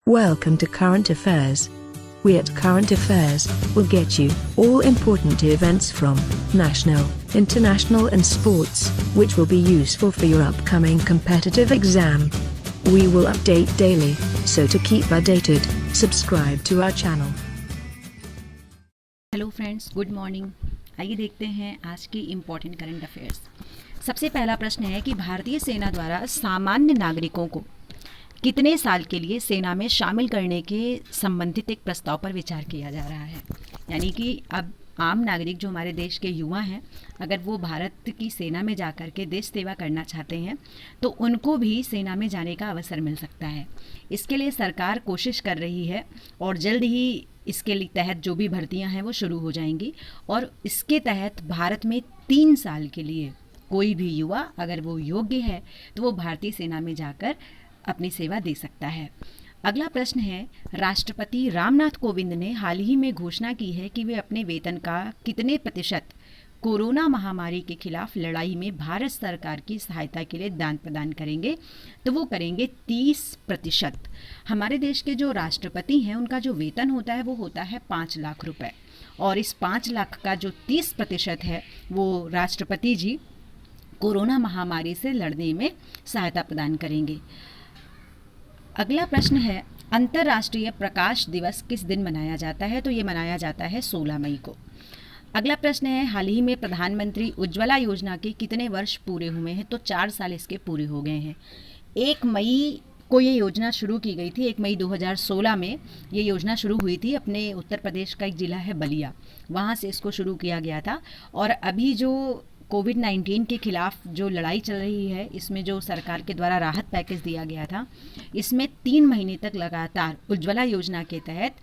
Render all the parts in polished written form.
Welcome to Current Affairs. We at Current Affairs will get you all important events from national, international and sports, which will be useful for your upcoming competitive exam. We will update daily, so to keep updated, subscribe to our channel. Hello friends, good morning. आइए देखते हैं आज की important current affairs. सबसे पहला प्रश्न है कि भारतीय सेना द्वारा सामान्य नागरिकों को कितने साल के लिए सेना में शामिल करने के संबंधित एक प्रस्ताव पर विचार किया जा रहा है। यानी कि अब आम नागरिक जो हमारे देश के युवा हैं, अगर वो भारत की सेना में जाकर के देश सेवा करना चाहते हैं तो उनको भी सेना में जाने का अवसर मिल सकता है। इसके लिए सरकार कोशिश कर रही है और जल्द ही इसके तहत जो भी भर्तियां हैं वो शुरू हो जाएंगी और इसके तहत भारत में 3 साल के लिए कोई भी युवा अगर वो योग्य है तो वो भारतीय सेना में जाकर अपनी सेवा दे सकता है। अगला प्रश्न है, राष्ट्रपति रामनाथ कोविंद ने हाल ही में घोषणा की है कि वे अपने वेतन का कितने प्रतिशत कोरोना महामारी के खिलाफ लड़ाई में भारत सरकार की सहायता के लिए दान प्रदान करेंगे। तो वो करेंगे 30%। हमारे देश के जो राष्ट्रपति हैं उनका जो वेतन होता है वो होता है 5 लाख रुपए और इस 5 लाख का जो 30% है वो राष्ट्रपति जी कोरोना महामारी से लड़ने में सहायता प्रदान करेंगे। अगला प्रश्न है, अंतर्राष्ट्रीय प्रकाश दिवस किस दिन मनाया जाता है। तो ये मनाया जाता है 16 मई को। अगला प्रश्न है, हाल ही में प्रधानमंत्री उज्ज्वला योजना के कितने वर्ष पूरे हुए हैं। तो 4 साल इसके पूरे हो गए हैं। 1 मई को ये योजना शुरू की गई थी। 1 मई 2016 में ये योजना शुरू हुई थी। अपने उत्तर प्रदेश का एक ज़िला है बलिया, वहाँ से इसको शुरू किया गया था। और अभी जो कोविड-19 के खिलाफ जो लड़ाई चल रही है, इसमें जो सरकार के द्वारा राहत पैकेज दिया गया था, इसमें 3 महीने तक लगातार उज्ज्वला योजना के तहत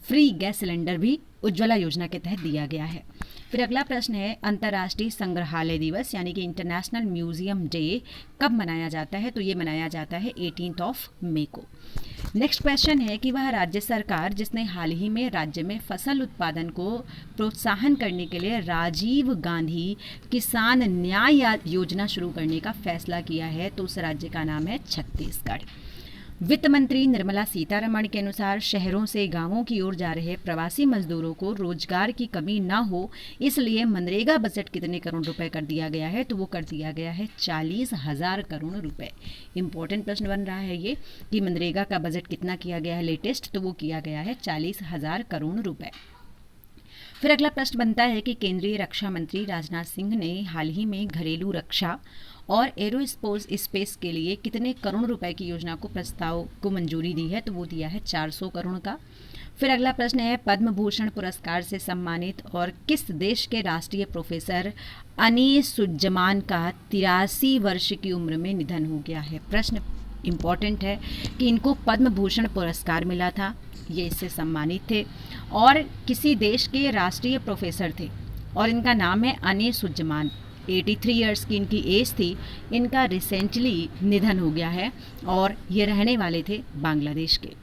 फ्री गैस सिलेंडर भी उज्ज्वला योजना के तहत दिया गया है। फिर अगला प्रश्न है, अंतर्राष्ट्रीय संग्रहालय दिवस यानी कि इंटरनेशनल म्यूजियम डे कब मनाया जाता है। तो ये मनाया जाता है 18 मई को। नेक्स्ट क्वेश्चन है कि वह राज्य सरकार जिसने हाल ही में राज्य में फसल उत्पादन को प्रोत्साहन करने के लिए राजीव गांधी किसान न्याय योजना शुरू करने का फैसला किया है, तो उस राज्य का नाम है छत्तीसगढ़। वित्त मंत्री निर्मला सीतारमण के अनुसार शहरों से गांवों की ओर जा रहे प्रवासी मजदूरों को रोजगार की कमी न हो, इसलिए मनरेगा बजट कितने करोड़ रुपए कर दिया गया है। तो वो कर दिया गया है 40,000 करोड़ रुपए। इंपॉर्टेंट प्रश्न बन रहा है ये कि मनरेगा का बजट कितना किया गया है लेटेस्ट। तो वो किया गया है 40,000 करोड़ रुपए। फिर अगला प्रश्न बनता है कि केंद्रीय रक्षा मंत्री राजनाथ सिंह ने हाल ही में घरेलू रक्षा और एरोस्पेस के लिए कितने करोड़ रुपए की योजना को प्रस्ताव को मंजूरी दी है। तो वो दिया है 400 करोड़ का। फिर अगला प्रश्न है, पद्म भूषण पुरस्कार से सम्मानित और किस देश के राष्ट्रीय प्रोफेसर अनीसुज्जमान का 83 वर्ष की उम्र में निधन हो गया है। प्रश्न इम्पॉर्टेंट है कि इनको पद्म भूषण पुरस्कार मिला था, ये इससे सम्मानित थे और किसी देश के राष्ट्रीय प्रोफेसर थे और इनका नाम है अनीसुज्जमान। 83 इयर्स की इनकी एज थी। इनका रिसेंटली निधन हो गया है और ये रहने वाले थे बांग्लादेश के।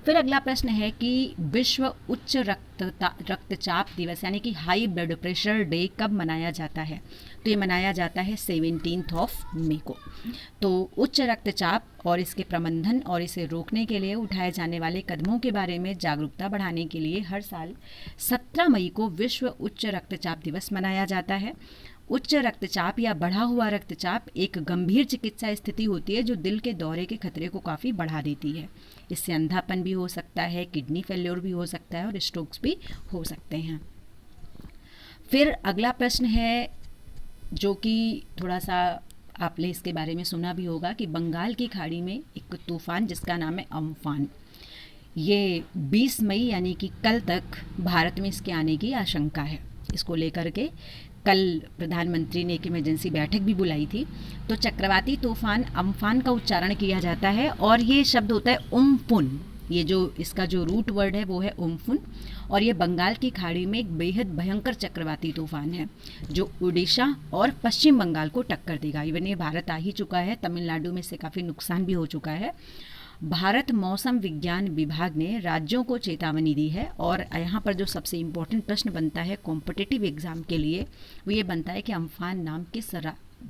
फिर अगला प्रश्न है कि विश्व उच्च रक्तचाप दिवस यानी कि हाई ब्लड प्रेशर डे कब मनाया जाता है। तो ये मनाया जाता है 17 मई को। तो उच्च रक्तचाप और इसके प्रबंधन और इसे रोकने के लिए उठाए जाने वाले कदमों के बारे में जागरूकता बढ़ाने के लिए हर साल 17 मई को विश्व उच्च रक्तचाप दिवस मनाया जाता है। उच्च रक्तचाप या बढ़ा हुआ रक्तचाप एक गंभीर चिकित्सा स्थिति होती है जो दिल के दौरे के खतरे को काफ़ी बढ़ा देती है। इससे अंधापन भी हो सकता है, किडनी फेल्योर भी हो सकता है और स्ट्रोक्स भी हो सकते हैं। फिर अगला प्रश्न है जो कि थोड़ा सा आपने इसके बारे में सुना भी होगा कि बंगाल की खाड़ी में एक तूफान जिसका नाम है अम्फान, ये 20 मई यानी कि कल तक भारत में इसके आने की आशंका है। इसको लेकर के कल प्रधानमंत्री ने एक इमरजेंसी बैठक भी बुलाई थी। तो चक्रवाती तूफान अम्फान का उच्चारण किया जाता है और ये शब्द होता है उम्फुन। ये जो इसका जो रूट वर्ड है वो है उम्फुन और ये बंगाल की खाड़ी में एक बेहद भयंकर चक्रवाती तूफान है जो उड़ीसा और पश्चिम बंगाल को टक्कर देगा। इवन ये भारत आ ही चुका है, तमिलनाडु में से काफ़ी नुकसान भी हो चुका है। भारत मौसम विज्ञान विभाग ने राज्यों को चेतावनी दी है और यहाँ पर जो सबसे इम्पोर्टेंट प्रश्न बनता है कॉम्पिटिटिव एग्ज़ाम के लिए वो ये बनता है कि अम्फान नाम किस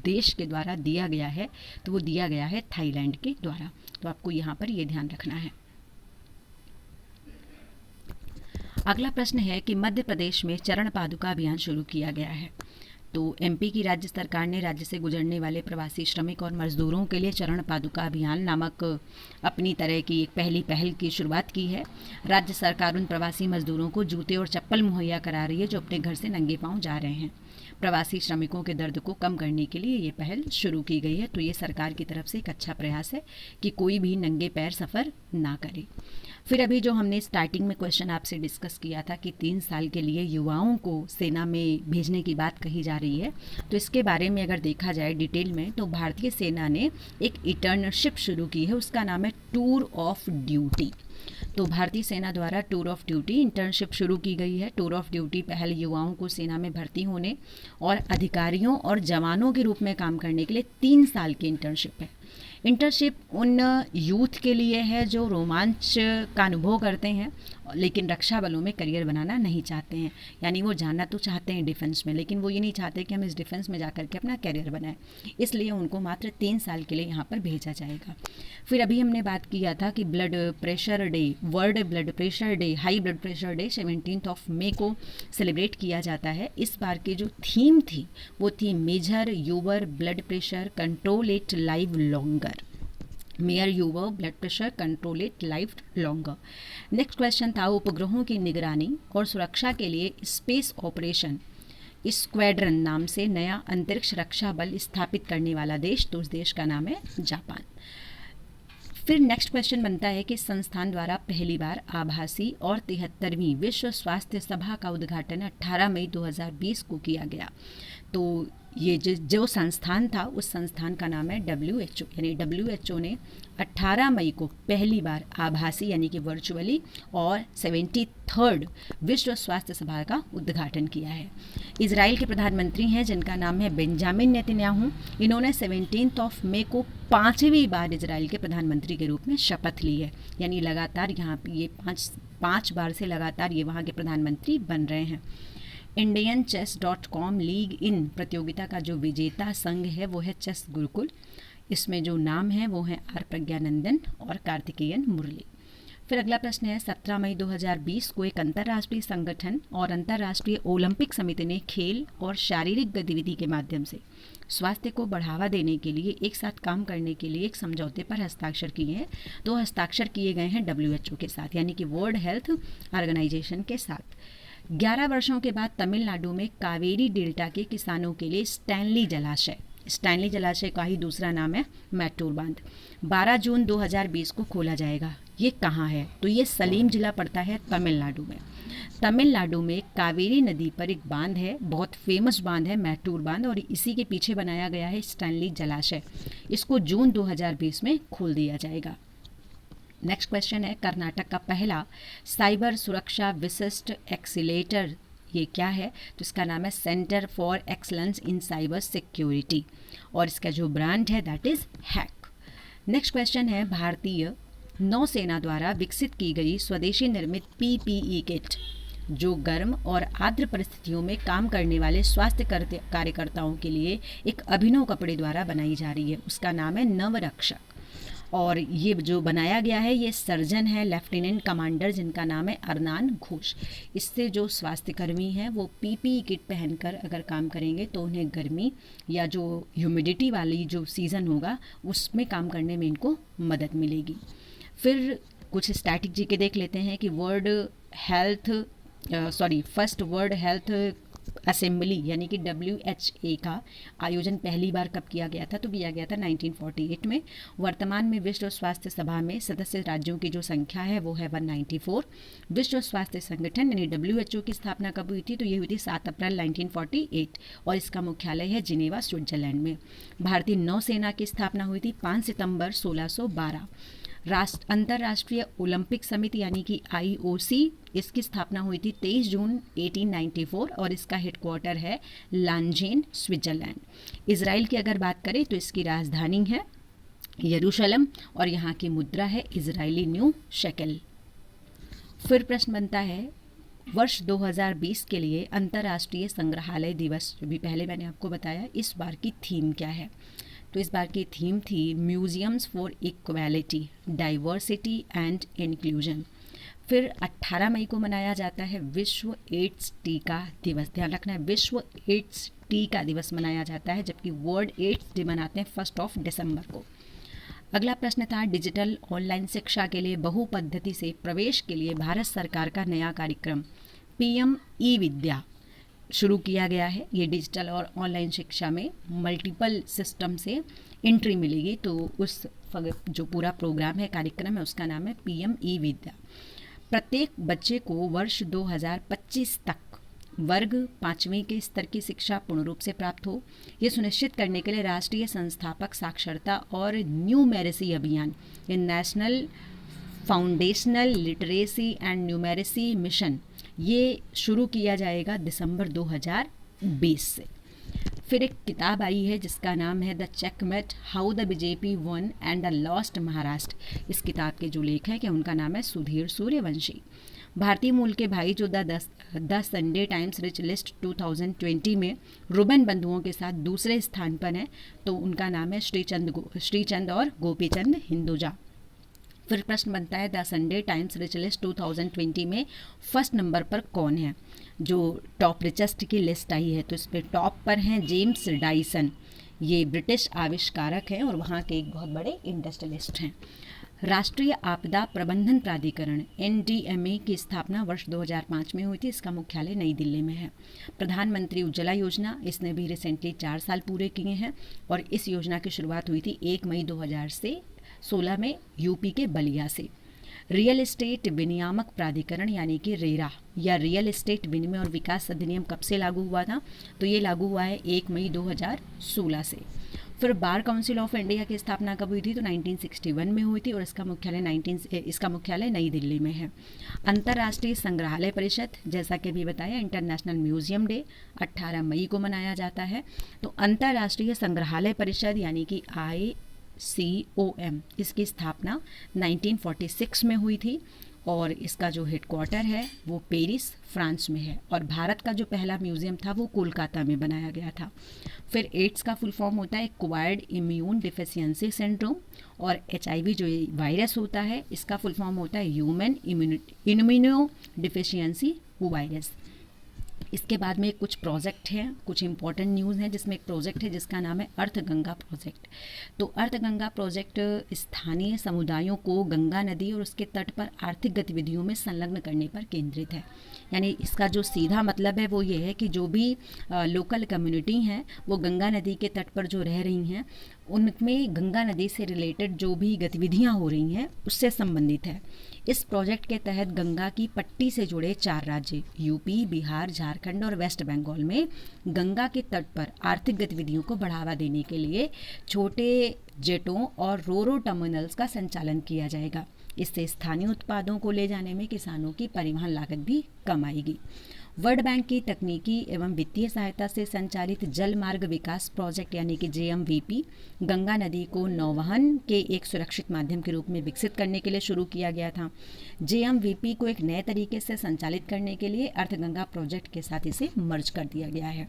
देश के द्वारा दिया गया है। तो वो दिया गया है थाईलैंड के द्वारा। तो आपको यहाँ पर ये ध्यान रखना है। अगला प्रश्न है कि मध्य प्रदेश में चरण पादुका अभियान शुरू किया गया है। तो एमपी की राज्य सरकार ने राज्य से गुजरने वाले प्रवासी श्रमिक और मजदूरों के लिए चरण पादुका अभियान नामक अपनी तरह की एक पहली पहल की शुरुआत की है। राज्य सरकार उन प्रवासी मजदूरों को जूते और चप्पल मुहैया करा रही है जो अपने घर से नंगे पांव जा रहे हैं। प्रवासी श्रमिकों के दर्द को कम करने के लिए ये पहल शुरू की गई है। तो ये सरकार की तरफ से एक अच्छा प्रयास है कि कोई भी नंगे पैर सफ़र ना करे। फिर अभी जो हमने स्टार्टिंग में क्वेश्चन आपसे डिस्कस किया था कि 3 साल के लिए युवाओं को सेना में भेजने की बात कही जा रही है, तो इसके बारे में अगर देखा जाए डिटेल में तो भारतीय सेना ने एक इंटर्नशिप शुरू की है। उसका नाम है टूर ऑफ ड्यूटी। तो भारतीय सेना द्वारा टूर ऑफ ड्यूटी इंटर्नशिप शुरू की गई है। टूर ऑफ ड्यूटी पहल युवाओं को सेना में भर्ती होने और अधिकारियों और जवानों के रूप में काम करने के लिए 3 साल की इंटर्नशिप है। इंटर्नशिप उन यूथ के लिए है जो रोमांच का अनुभव करते हैं लेकिन रक्षा बलों में करियर बनाना नहीं चाहते हैं। यानी वो जाना तो चाहते हैं डिफेंस में, लेकिन वो ये नहीं चाहते कि हम इस डिफेंस में जाकर के अपना करियर बनाएं। इसलिए उनको मात्र 3 साल के लिए यहाँ पर भेजा जाएगा। फिर अभी हमने बात किया था कि blood pressure day, world blood pressure day, high blood pressure day 17 मई को सेलिब्रेट किया जाता है। इस बार की जो थीम थी वो थी major your blood pressure, control it live longer. Mayor your blood pressure, control it life longer. Next question था उपग्रहों की निगरानी और सुरक्षा के लिए स्पेस ऑपरेशन स्क्वाड्रन नाम से नया अंतरिक्ष रक्षा बल स्थापित करने वाला देश, तो उस देश का नाम है जापान। फिर नेक्स्ट क्वेश्चन बनता है कि संस्थान द्वारा पहली बार आभासी और 73वीं विश्व स्वास्थ्य सभा का उद्घाटन 18 मई 2020 को किया गया। तो ये जो संस्थान था उस संस्थान का नाम है WHO। यानी WHO ने 18 मई को पहली बार आभासी यानी कि वर्चुअली और 73rd विश्व स्वास्थ्य सभा का उद्घाटन किया है। इजराइल के प्रधानमंत्री हैं जिनका नाम है बेंजामिन नेतन्याहू। इन्होंने 17 मई को 5वीं बार इजराइल के प्रधानमंत्री के रूप में शपथ ली है। यानी लगातार यहाँ पे ये पाँच बार से लगातार ये वहाँ के प्रधानमंत्री बन रहे हैं। indianchess.com लीग इन प्रतियोगिता का जो विजेता संघ है वो है चेस गुरुकुल। इसमें जो नाम है वो है आर प्रज्ञानंदन और कार्तिकेयन मुरली। फिर अगला प्रश्न है 17 मई 2020 को एक अंतर्राष्ट्रीय संगठन और अंतर्राष्ट्रीय ओलंपिक समिति ने खेल और शारीरिक गतिविधि के माध्यम से स्वास्थ्य को बढ़ावा देने के लिए एक साथ काम करने के लिए एक समझौते पर हस्ताक्षर किए हैं। तो हस्ताक्षर किए गए हैं WHO के साथ यानी कि वर्ल्ड हेल्थ ऑर्गेनाइजेशन के साथ। 11 वर्षों के बाद तमिलनाडु में कावेरी डेल्टा के किसानों के लिए स्टैनली जलाशय का ही दूसरा नाम है मैटूर बांध 12 जून 2020 को खोला जाएगा। ये कहाँ है? तो ये सलीम जिला पड़ता है तमिलनाडु में। तमिलनाडु में कावेरी नदी पर एक बांध है, बहुत फेमस बांध है मैटूर बांध, और इसी के पीछे बनाया गया है स्टैनली जलाशय। इसको जून 2020 में खोल दिया जाएगा। नेक्स्ट क्वेश्चन है कर्नाटक का पहला साइबर सुरक्षा विशिष्ट एक्सीलेटर ये क्या है? तो इसका नाम है centre for excellence in cyber security और इसका जो ब्रांड है that is hack. Next question है भारतीय नौसेना द्वारा विकसित की गई स्वदेशी निर्मित PPE किट जो गर्म और आर्द्र परिस्थितियों में काम करने वाले स्वास्थ्य कार्यकर्ताओं के लिए एक अभिनव कपड़े द्वारा बनाई जा रही है। उसका नाम है नवरक्षक और ये जो बनाया गया है ये सर्जन है लेफ्टिनेंट कमांडर जिनका नाम है अरनान घोष। इससे जो स्वास्थ्यकर्मी हैं वो PPE किट पहनकर अगर काम करेंगे तो उन्हें गर्मी या जो ह्यूमिडिटी वाली जो सीज़न होगा उसमें काम करने में इनको मदद मिलेगी। फिर कुछ स्टैटिक के देख लेते हैं कि फर्स्ट वर्ल्ड हेल्थ असेंबली यानी कि WHA का आयोजन पहली बार कब किया गया था? तो किया गया था 1948 में। वर्तमान में विश्व स्वास्थ्य सभा में सदस्य राज्यों की जो संख्या है वो है 194। विश्व स्वास्थ्य संगठन यानी WHO की स्थापना कब हुई थी? तो ये हुई थी 7 अप्रैल 1948 और इसका मुख्यालय है जिनेवा स्विट्जरलैंड में। भारतीय नौसेना की स्थापना हुई थी 5 सितंबर 1612। अंतर्राष्ट्रीय ओलंपिक समिति यानी कि IOC इसकी स्थापना हुई थी 23 जून 1894 और इसका हेडक्वार्टर है लांजेन स्विट्जरलैंड। इजराइल की अगर बात करें तो इसकी राजधानी है यरूशलेम और यहाँ की मुद्रा है इजरायली न्यू शेकेल। फिर प्रश्न बनता है वर्ष 2020 के लिए अंतर्राष्ट्रीय संग्रहालय दिवस जो भी पहले मैंने आपको बताया इस बार की थीम क्या है? तो इस बार की थीम थी museums for equality, diversity and inclusion. फिर 18 मई को मनाया जाता है विश्व एड्स टीका दिवस। ध्यान रखना है, विश्व एड्स टीका दिवस मनाया जाता है, जबकि वर्ल्ड एड्स डे मनाते हैं 1 दिसंबर को। अगला प्रश्न था, डिजिटल ऑनलाइन शिक्षा के लिए बहुपद्धति से प्रवेश के लिए भारत सरकार का नया कार्यक्रम पीएम ई विद्या शुरू किया गया है। ये डिजिटल और ऑनलाइन शिक्षा में मल्टीपल सिस्टम से एंट्री मिलेगी, तो उस जो पूरा प्रोग्राम है, कार्यक्रम है, उसका नाम है पीएम ई विद्या। प्रत्येक बच्चे को वर्ष 2025 तक वर्ग 5वीं के स्तर की शिक्षा पूर्ण रूप से प्राप्त हो, ये सुनिश्चित करने के लिए राष्ट्रीय संस्थापक साक्षरता और न्यूमेरेसी अभियान, ये national foundational literacy and numeracy mission, ये शुरू किया जाएगा दिसंबर 2020 से। फिर एक किताब आई है जिसका नाम है the checkmate, how the BJP one and the lost Maharashtra. इस किताब के जो लेखक है उनका नाम है सुधीर सूर्यवंशी। भारतीय मूल के भाई जो the Sunday times rich list 2020 में रुबन बंधुओं के साथ दूसरे स्थान पर हैं, तो उनका नाम है श्रीचंद और गोपीचंद हिंदुजा। फिर प्रश्न बनता है, the Sunday times rich list 2020 में फर्स्ट नंबर पर कौन है? जो टॉप रिचेस्ट की लिस्ट आई है, तो इस पर टॉप पर हैं जेम्स डाइसन, ये ब्रिटिश आविष्कारक हैं और वहाँ के एक बहुत बड़े इंडस्ट्रियलिस्ट हैं। राष्ट्रीय आपदा प्रबंधन प्राधिकरण NDMA की स्थापना वर्ष 2005 में हुई थी। इसका मुख्यालय नई दिल्ली में है। प्रधानमंत्री उज्ज्वला योजना, इसने भी रिसेंटली 4 साल पूरे किए हैं और इस योजना की शुरुआत हुई थी 1 मई 2016 में यूपी के बलिया से। रियल एस्टेट विनियामक प्राधिकरण यानी कि रेरा या रियल एस्टेट विनिमय और विकास अधिनियम कब से लागू हुआ था? तो ये लागू हुआ है 1 मई 2016 से। फिर बार काउंसिल ऑफ इंडिया की स्थापना कब हुई थी? तो 1961 में हुई थी और इसका मुख्यालय नई दिल्ली में है। अंतर्राष्ट्रीय संग्रहालय परिषद, जैसा कि अभी बताया, इंटरनेशनल म्यूजियम डे 18 मई को मनाया जाता है। तो अंतर्राष्ट्रीय संग्रहालय परिषद यानी कि ICOM, इसकी स्थापना 1946 में हुई थी और इसका जो हेडक्वार्टर है वो पेरिस, फ्रांस में है। और भारत का जो पहला म्यूज़ियम था वो कोलकाता में बनाया गया था। फिर एड्स का फुल फॉर्म होता है एक्वायर्ड इम्यून डिफिशियंसी सिंड्रोम, और HIV जो वायरस होता है इसका फुल फॉर्म होता है ह्यूमन इम्यूनो डिफिशियंसी वायरस। इसके बाद में कुछ प्रोजेक्ट हैं, कुछ इंपॉर्टेंट न्यूज़ हैं, जिसमें एक प्रोजेक्ट है जिसका नाम है अर्थ गंगा प्रोजेक्ट। तो अर्थ गंगा प्रोजेक्ट स्थानीय समुदायों को गंगा नदी और उसके तट पर आर्थिक गतिविधियों में संलग्न करने पर केंद्रित है। यानी इसका जो सीधा मतलब है वो ये है कि जो भी लोकल कम्युनिटी हैं वो गंगा नदी के तट पर जो रह रही हैं उनमें गंगा नदी से रिलेटेड जो भी गतिविधियां हो रही हैं उससे संबंधित है। इस प्रोजेक्ट के तहत गंगा की पट्टी से जुड़े 4 राज्य यूपी, बिहार, झारखंड और वेस्ट बंगाल में गंगा के तट पर आर्थिक गतिविधियों को बढ़ावा देने के लिए छोटे जेटों और रोरो टर्मिनल्स का संचालन किया जाएगा। इससे स्थानीय उत्पादों को ले जाने में किसानों की परिवहन लागत भी कम आएगी। वर्ल्ड बैंक की तकनीकी एवं वित्तीय सहायता से संचालित जल मार्ग विकास प्रोजेक्ट यानी कि JMVP गंगा नदी को नौवहन के एक सुरक्षित माध्यम के रूप में विकसित करने के लिए शुरू किया गया था। JMVP को एक नए तरीके से संचालित करने के लिए अर्थ गंगा प्रोजेक्ट के साथ इसे मर्ज कर दिया गया है।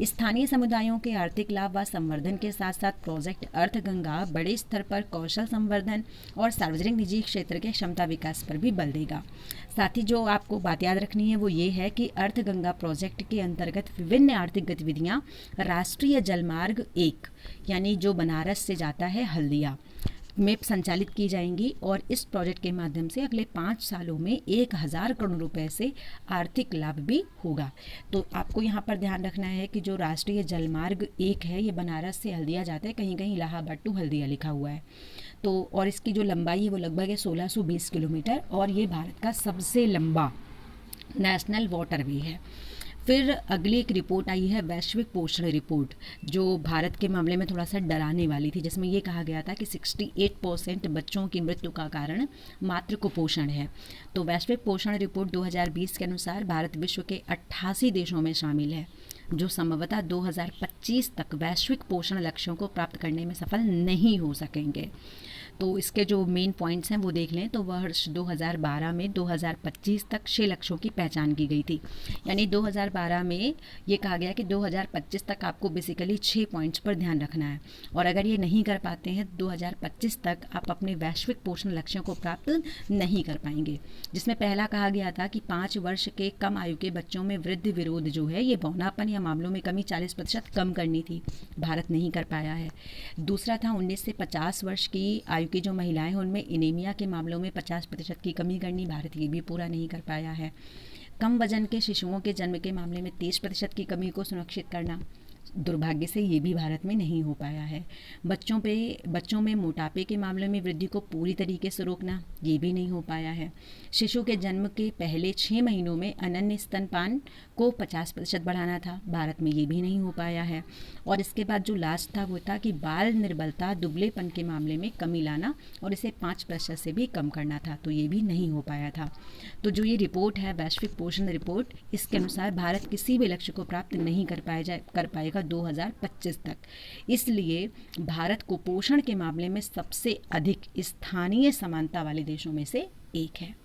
स्थानीय समुदायों के आर्थिक लाभ व संवर्धन के साथ साथ प्रोजेक्ट अर्थ गंगा बड़े स्तर पर कौशल संवर्धन और सार्वजनिक निजी क्षेत्र के क्षमता विकास पर भी बल देगा। साथ ही जो आपको बात याद रखनी है वो ये है कि अर्थ गंगा प्रोजेक्ट के अंतर्गत विभिन्न आर्थिक गतिविधियां राष्ट्रीय जलमार्ग 1 यानी जो बनारस से जाता है हल्दिया में संचालित की जाएंगी और इस प्रोजेक्ट के माध्यम से अगले 5 सालों में 1000 करोड़ रुपए से आर्थिक लाभ भी होगा। तो आपको यहाँ पर ध्यान रखना है कि जो राष्ट्रीय जलमार्ग 1 है ये बनारस से हल्दिया जाता है, कहीं कहीं इलाहाबाद टू हल्दिया लिखा हुआ है। तो और इसकी जो लंबाई है वो लगभग है 1620 किलोमीटर और ये भारत का सबसे लंबा नेशनल वाटरवे है। फिर अगली एक रिपोर्ट आई है वैश्विक पोषण रिपोर्ट, जो भारत के मामले में थोड़ा सा डराने वाली थी, जिसमें ये कहा गया था कि 68% बच्चों की मृत्यु का कारण मातृ कुपोषण है। तो वैश्विक पोषण रिपोर्ट 2020 के अनुसार भारत विश्व के 88 देशों में शामिल है जो संभवतः 2025 तक वैश्विक पोषण लक्ष्यों को प्राप्त करने में सफल नहीं हो सकेंगे। तो इसके जो मेन पॉइंट्स हैं वो देख लें तो वर्ष 2012 में 2025 तक 6 लक्ष्यों की पहचान की गई थी। यानी 2012 में ये कहा गया कि 2025 तक आपको बेसिकली 6 पॉइंट्स पर ध्यान रखना है, और अगर ये नहीं कर पाते हैं 2025 तक आप अपने वैश्विक पोषण लक्ष्यों को प्राप्त नहीं कर पाएंगे। जिसमें पहला कहा गया था कि 5 वर्ष के कम आयु के बच्चों में वृद्धि विरोध जो है, ये बौनापन या मामलों में कमी 40% कम करनी थी। भारत नहीं कर पाया है। दूसरा था 19 से 50 वर्ष की आयु की जो महिलाएं हैं उनमें एनीमिया के मामलों में 50% की कमी करनी, भारत ये भी पूरा नहीं कर पाया है। कम वजन के शिशुओं के जन्म के मामले में 30% की कमी को सुनिश्चित करना, दुर्भाग्य से ये भी भारत में नहीं हो पाया है। बच्चों में मोटापे के मामले में वृद्धि को पूरी तरीके से रोकना, ये भी नहीं हो पाया है। शिशु के जन्म के पहले 6 महीनों में अनन्य स्तनपान को 50% बढ़ाना था, भारत में ये भी नहीं हो पाया है। और इसके बाद जो लास्ट था वो था कि बाल निर्बलता दुबलेपन के मामले में कमी लाना और इसे 5% से भी कम करना था, तो ये भी नहीं हो पाया था। तो जो ये रिपोर्ट है वैश्विक पोषण रिपोर्ट, इसके अनुसार भारत किसी भी लक्ष्य को प्राप्त नहीं कर पाएगा 2025 तक। इसलिए भारत को पोषण के मामले में सबसे अधिक स्थानीय समानता वाले देशों में से एक है।